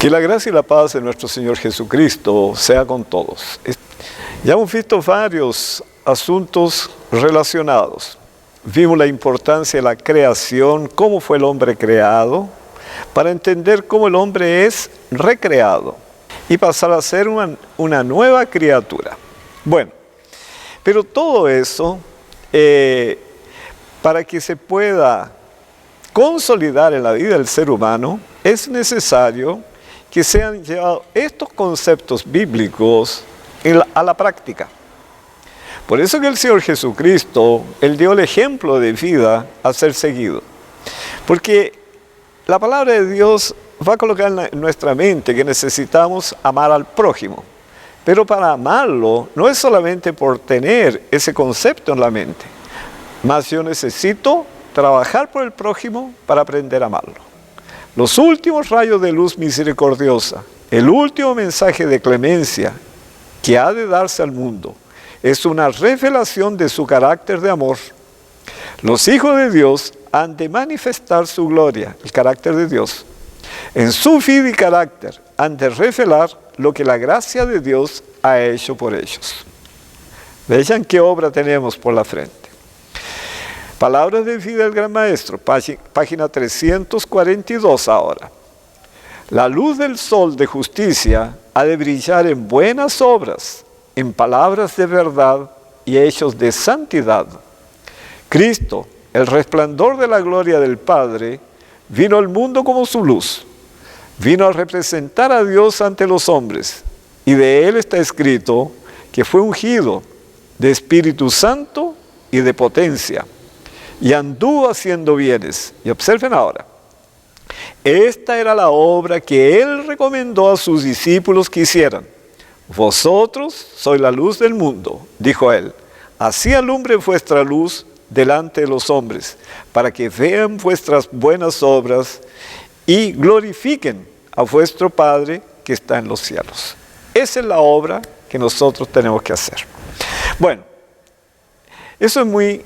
Que la gracia y la paz de nuestro Señor Jesucristo sea con todos. Ya hemos visto varios asuntos relacionados. Vimos la importancia de la creación, cómo fue el hombre creado, para entender cómo el hombre es recreado y pasar a ser una nueva criatura. Bueno, pero todo eso, para que se pueda consolidar en la vida del ser humano, es necesario que sean llevados estos conceptos bíblicos a la práctica. Por eso que el Señor Jesucristo, Él dio el ejemplo de vida a ser seguido. Porque la palabra de Dios va a colocar en nuestra mente que necesitamos amar al prójimo. Pero para amarlo no es solamente por tener ese concepto en la mente. Más yo necesito trabajar por el prójimo para aprender a amarlo. Los últimos rayos de luz misericordiosa, el último mensaje de clemencia que ha de darse al mundo, es una revelación de su carácter de amor. Los hijos de Dios han de manifestar su gloria, el carácter de Dios. En su vida y carácter han de revelar lo que la gracia de Dios ha hecho por ellos. Vean qué obra tenemos por la frente. Palabras de vida del Gran Maestro, página 342 ahora. La luz del sol de justicia ha de brillar en buenas obras, en palabras de verdad y hechos de santidad. Cristo, el resplandor de la gloria del Padre, vino al mundo como su luz. Vino a representar a Dios ante los hombres, y de él está escrito que fue ungido de Espíritu Santo y de potencia, y anduvo haciendo bienes. Y observen ahora, esta era la obra que él recomendó a sus discípulos que hicieran. Vosotros sois la luz del mundo, dijo él. Así alumbre vuestra luz delante de los hombres, para que vean vuestras buenas obras y glorifiquen a vuestro Padre que está en los cielos. Esa es la obra que nosotros tenemos que hacer. Bueno, eso es muy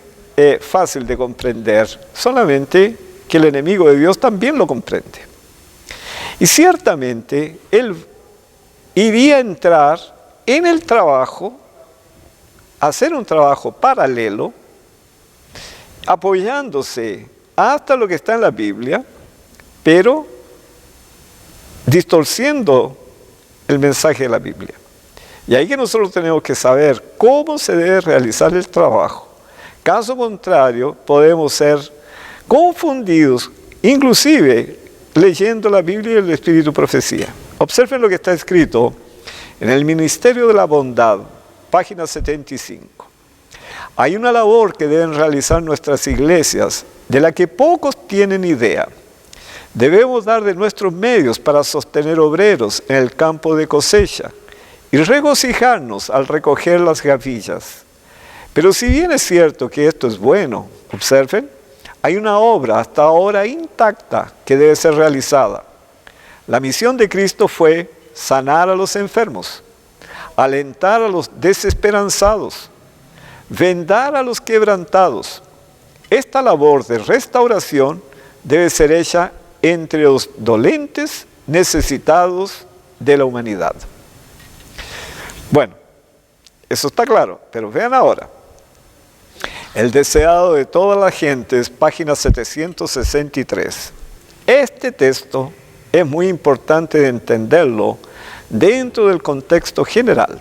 fácil de comprender, solamente que el enemigo de Dios también lo comprende. Y ciertamente él iría a entrar en el trabajo, hacer un trabajo paralelo, apoyándose hasta lo que está en la Biblia, pero distorsiendo el mensaje de la Biblia. Y ahí que nosotros tenemos que saber cómo se debe realizar el trabajo. Caso contrario, podemos ser confundidos, inclusive leyendo la Biblia y el Espíritu Profecía. Observen lo que está escrito en el Ministerio de la Bondad, página 75. Hay una labor que deben realizar nuestras iglesias, de la que pocos tienen idea. Debemos dar de nuestros medios para sostener obreros en el campo de cosecha y regocijarnos al recoger las gavillas. Pero si bien es cierto que esto es bueno, observen, hay una obra hasta ahora intacta que debe ser realizada. La misión de Cristo fue sanar a los enfermos, alentar a los desesperanzados, vendar a los quebrantados. Esta labor de restauración debe ser hecha entre los dolentes necesitados de la humanidad. Bueno, eso está claro, pero vean ahora. El deseado de todas las gentes, página 763. Este texto es muy importante de entenderlo dentro del contexto general.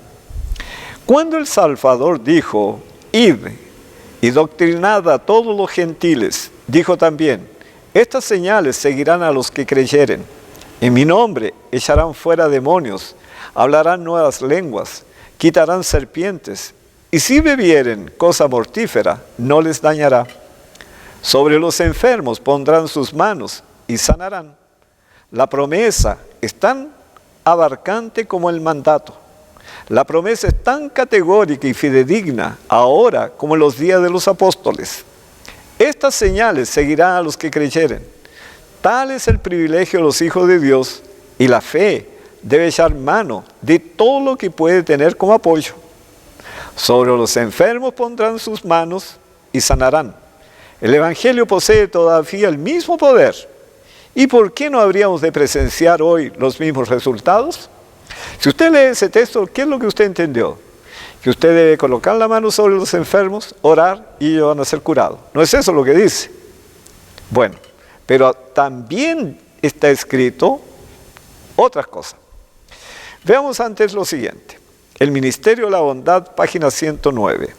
Cuando el Salvador dijo, id y doctrinad a todos los gentiles, dijo también, estas señales seguirán a los que creyeren. En mi nombre echarán fuera demonios, hablarán nuevas lenguas, quitarán serpientes, y si bebieren cosa mortífera, no les dañará. Sobre los enfermos pondrán sus manos y sanarán. La promesa es tan abarcante como el mandato. La promesa es tan categórica y fidedigna ahora como en los días de los apóstoles. Estas señales seguirán a los que creyeren. Tal es el privilegio de los hijos de Dios, y la fe debe echar mano de todo lo que puede tener como apoyo. Sobre los enfermos pondrán sus manos y sanarán. El Evangelio posee todavía el mismo poder, ¿Y por qué no habríamos de presenciar hoy los mismos resultados? Si usted lee ese texto, ¿qué es lo que usted entendió? Que usted debe colocar la mano sobre los enfermos, orar y ellos van a ser curados. ¿No es eso lo que dice? Bueno, pero también está escrito otras cosas. Veamos antes lo siguiente. El Ministerio de la Bondad, página 109.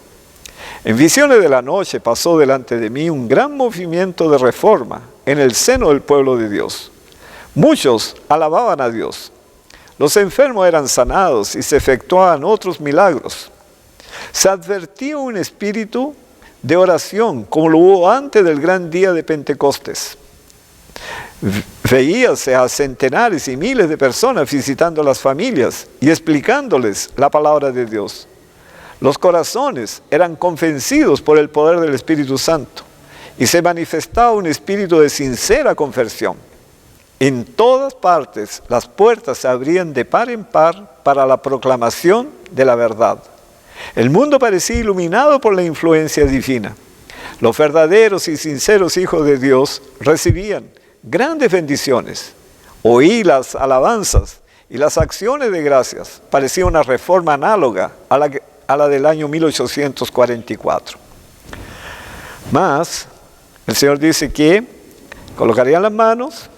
En visiones de la noche pasó delante de mí un gran movimiento de reforma en el seno del pueblo de Dios. Muchos alababan a Dios. Los enfermos eran sanados y se efectuaban otros milagros. Se advertía un espíritu de oración, como lo hubo antes del gran día de Pentecostés. Veíase a centenares y miles de personas visitando a las familias y explicándoles la palabra de Dios. Los corazones eran convencidos por el poder del Espíritu Santo y se manifestaba un espíritu de sincera conversión. En todas partes las puertas se abrían de par en par para la proclamación de la verdad. El mundo parecía iluminado por la influencia divina. Los verdaderos y sinceros hijos de Dios recibían grandes bendiciones. Oí las alabanzas y las acciones de gracias. Parecía una reforma análoga a la del año 1844. Mas, el Señor dice que colocarían las manos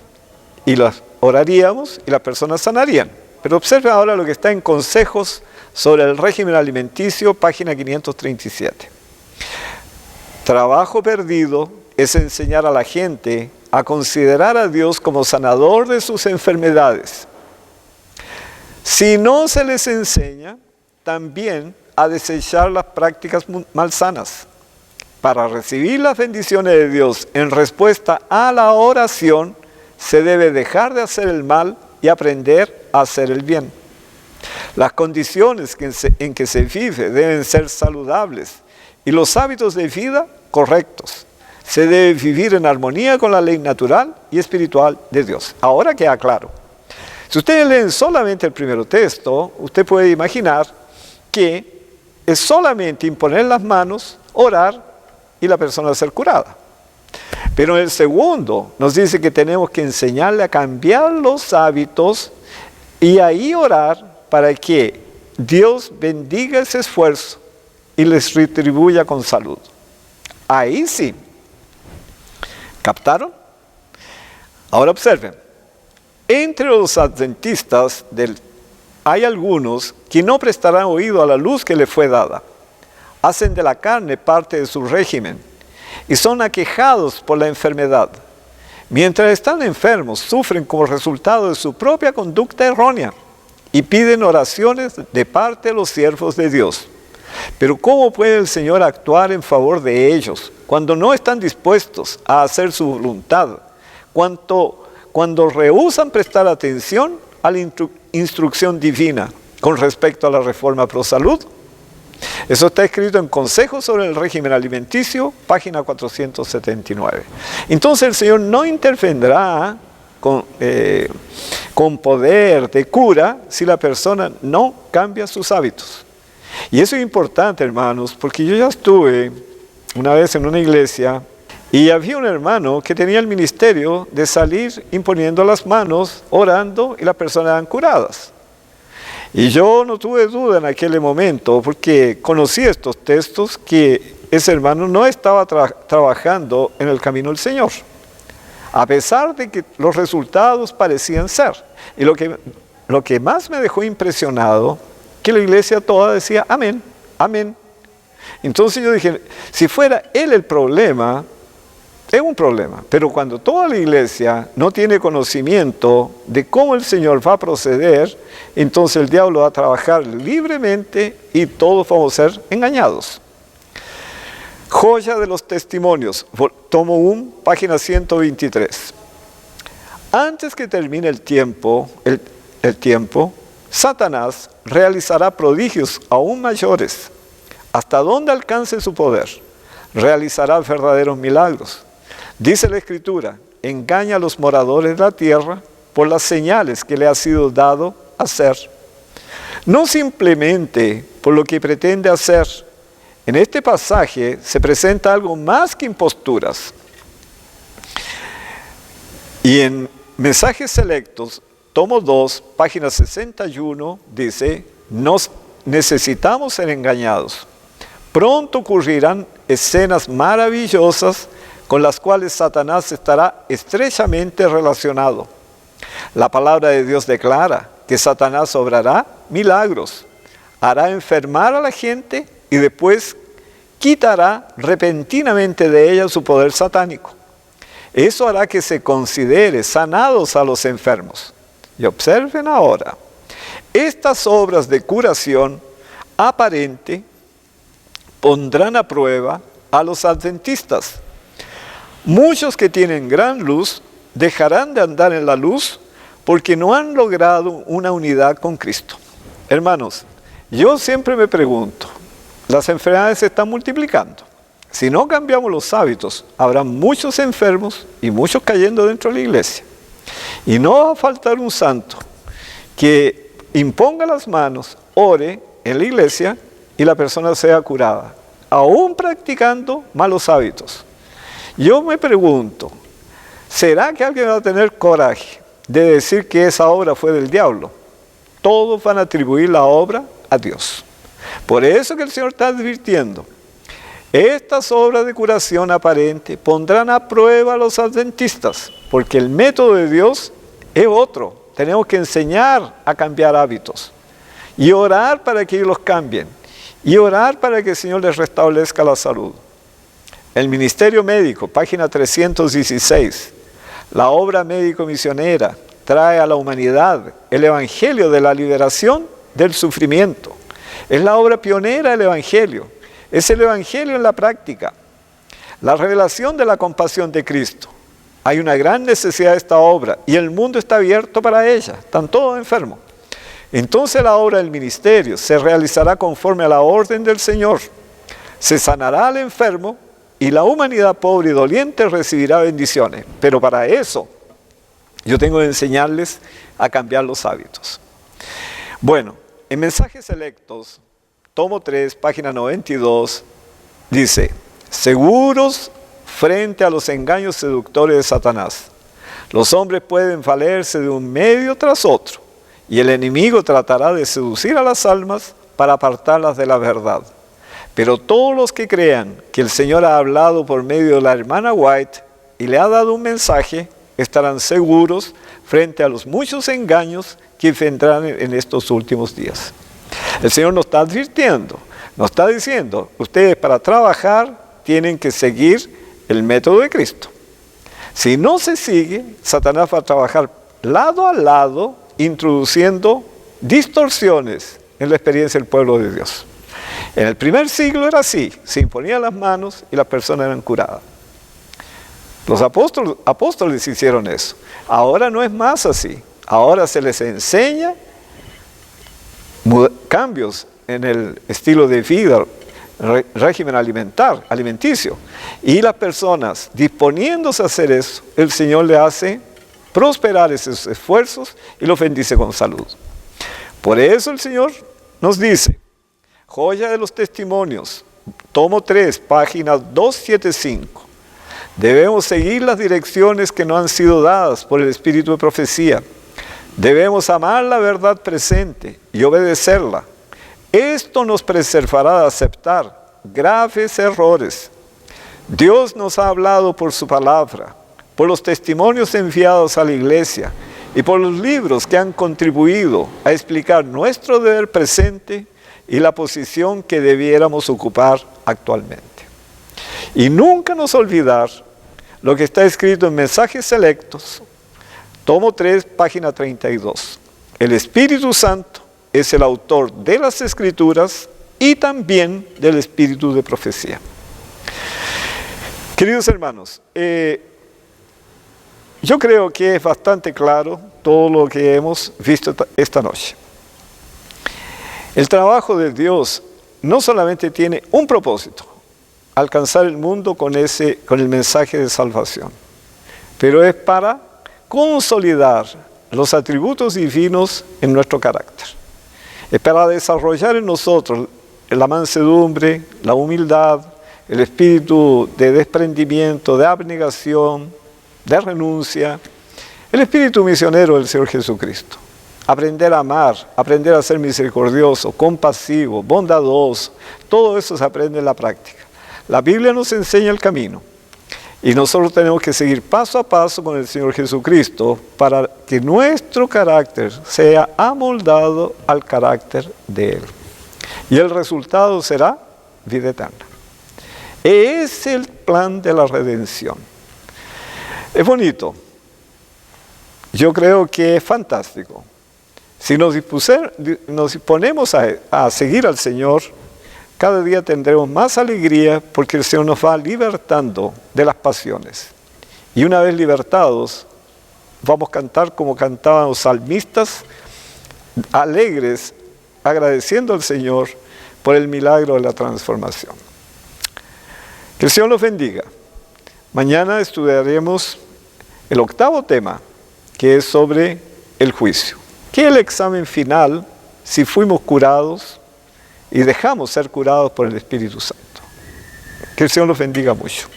y las oraríamos y las personas sanarían. Pero observe ahora lo que está en Consejos sobre el régimen alimenticio, página 537. Trabajo perdido es enseñar a la gente a considerar a Dios como sanador de sus enfermedades. Si no se les enseña, también a desechar las prácticas malsanas. Para recibir las bendiciones de Dios en respuesta a la oración, se debe dejar de hacer el mal y aprender a hacer el bien. Las condiciones en que se vive deben ser saludables y los hábitos de vida correctos. Se debe vivir en armonía con la ley natural y espiritual de Dios. Ahora queda claro. Si ustedes leen solamente el primer texto, usted puede imaginar que es solamente imponer las manos, orar y la persona ser curada. Pero en el segundo nos dice que tenemos que enseñarle a cambiar los hábitos y ahí orar para que Dios bendiga ese esfuerzo y les retribuya con salud. Ahí sí. ¿Captaron? Ahora observen. Entre los adventistas hay algunos que no prestarán oído a la luz que les fue dada. Hacen de la carne parte de su régimen y son aquejados por la enfermedad. Mientras están enfermos, sufren como resultado de su propia conducta errónea y piden oraciones de parte de los siervos de Dios. Pero ¿cómo puede el Señor actuar en favor de ellos cuando no están dispuestos a hacer su voluntad? Cuando rehúsan prestar atención a la instrucción divina con respecto a la reforma pro salud. Eso está escrito en Consejos sobre el régimen alimenticio, página 479. Entonces el Señor no intervendrá con poder de cura si la persona no cambia sus hábitos. Y eso es importante, hermanos, porque yo ya estuve una vez en una iglesia y había un hermano que tenía el ministerio de salir imponiendo las manos, orando y las personas eran curadas. Y yo no tuve duda en aquel momento porque conocí estos textos que ese hermano no estaba trabajando en el camino del Señor, a pesar de que los resultados parecían ser. Y lo que más me dejó impresionado, que la iglesia toda decía amén, amén. Entonces yo dije, si fuera él el problema, es un problema, pero cuando toda la iglesia no tiene conocimiento de cómo el Señor va a proceder, entonces el diablo va a trabajar libremente y todos vamos a ser engañados. Joya de los testimonios, tomo 1, página 123. Antes que termine el tiempo, Satanás realizará prodigios aún mayores. Hasta donde alcance su poder, realizará verdaderos milagros. Dice la Escritura, engaña a los moradores de la tierra por las señales que le ha sido dado hacer. No simplemente por lo que pretende hacer. En este pasaje se presenta algo más que imposturas. Y en Mensajes Selectos, tomo 2, página 61, dice, nos necesitamos ser engañados. Pronto ocurrirán escenas maravillosas con las cuales Satanás estará estrechamente relacionado. La palabra de Dios declara que Satanás obrará milagros, hará enfermar a la gente y después quitará repentinamente de ella su poder satánico. Eso hará que se considere sanados a los enfermos. Y observen ahora, estas obras de curación aparente pondrán a prueba a los adventistas. Muchos que tienen gran luz dejarán de andar en la luz porque no han logrado una unidad con Cristo. Hermanos, yo siempre me pregunto, las enfermedades se están multiplicando. Si no cambiamos los hábitos, habrá muchos enfermos y muchos cayendo dentro de la iglesia. Y no va a faltar un santo que imponga las manos, ore en la iglesia y la persona sea curada, aún practicando malos hábitos. Yo me pregunto, ¿será que alguien va a tener coraje de decir que esa obra fue del diablo? Todos van a atribuir la obra a Dios. Por eso que el Señor está advirtiendo, estas obras de curación aparente pondrán a prueba a los adventistas, porque el método de Dios es otro. Tenemos que enseñar a cambiar hábitos y orar para que ellos los cambien y orar para que el Señor les restablezca la salud. El ministerio médico, página 316, la obra médico-misionera trae a la humanidad el evangelio de la liberación del sufrimiento. Es la obra pionera del evangelio. Es el evangelio en la práctica. La revelación de la compasión de Cristo. Hay una gran necesidad de esta obra y el mundo está abierto para ella. Están todos enfermos. Entonces la obra del ministerio se realizará conforme a la orden del Señor. Se sanará al enfermo y la humanidad pobre y doliente recibirá bendiciones. Pero para eso yo tengo que enseñarles a cambiar los hábitos. Bueno, en Mensajes Selectos, tomo 3, página 92, dice, seguros frente a los engaños seductores de Satanás. Los hombres pueden valerse de un medio tras otro, y el enemigo tratará de seducir a las almas para apartarlas de la verdad. Pero todos los que crean que el Señor ha hablado por medio de la hermana White y le ha dado un mensaje, estarán seguros frente a los muchos engaños que vendrán en estos últimos días. El Señor nos está advirtiendo, nos está diciendo, ustedes para trabajar tienen que seguir el método de Cristo. Si no se sigue, Satanás va a trabajar lado a lado, introduciendo distorsiones en la experiencia del pueblo de Dios. En el primer siglo era así, se imponían las manos y las personas eran curadas. Los apóstoles hicieron eso. Ahora no es más así. Ahora se les enseña cambios en el estilo de vida, régimen alimenticio. Y las personas disponiéndose a hacer eso, el Señor le hace prosperar esos esfuerzos y los bendice con salud. Por eso el Señor nos dice, joya de los testimonios, tomo 3, página 275. Debemos seguir las direcciones que nos han sido dadas por el Espíritu de profecía. Debemos amar la verdad presente y obedecerla. Esto nos preservará de aceptar graves errores. Dios nos ha hablado por su palabra, por los testimonios enviados a la iglesia y por los libros que han contribuido a explicar nuestro deber presente y la posición que debiéramos ocupar actualmente. Y nunca nos olvidar lo que está escrito en Mensajes Selectos, tomo 3, página 32. El Espíritu Santo es el autor de las Escrituras y también del espíritu de profecía. Queridos hermanos, yo creo que es bastante claro todo lo que hemos visto esta noche. El trabajo de Dios no solamente tiene un propósito, alcanzar el mundo con el mensaje de salvación, pero es para consolidar los atributos divinos en nuestro carácter. Es para desarrollar en nosotros la mansedumbre, la humildad, el espíritu de desprendimiento, de abnegación, de renuncia, El espíritu misionero del Señor Jesucristo. Aprender a amar, aprender a ser misericordioso, compasivo, bondadoso. Todo eso se aprende en la práctica. La Biblia nos enseña el camino. Y nosotros tenemos que seguir paso a paso con el Señor Jesucristo para que nuestro carácter sea amoldado al carácter de Él. Y el resultado será vida eterna. Es el plan de la redención. Es bonito. Yo creo que es fantástico. Si nos disponemos a seguir al Señor, cada día tendremos más alegría porque el Señor nos va libertando de las pasiones. Y una vez libertados, vamos a cantar como cantaban los salmistas, alegres, agradeciendo al Señor por el milagro de la transformación. Que el Señor los bendiga. Mañana estudiaremos el 8º tema, que es sobre el juicio. Que es el examen final si fuimos curados y dejamos ser curados por el Espíritu Santo. Que el Señor los bendiga mucho.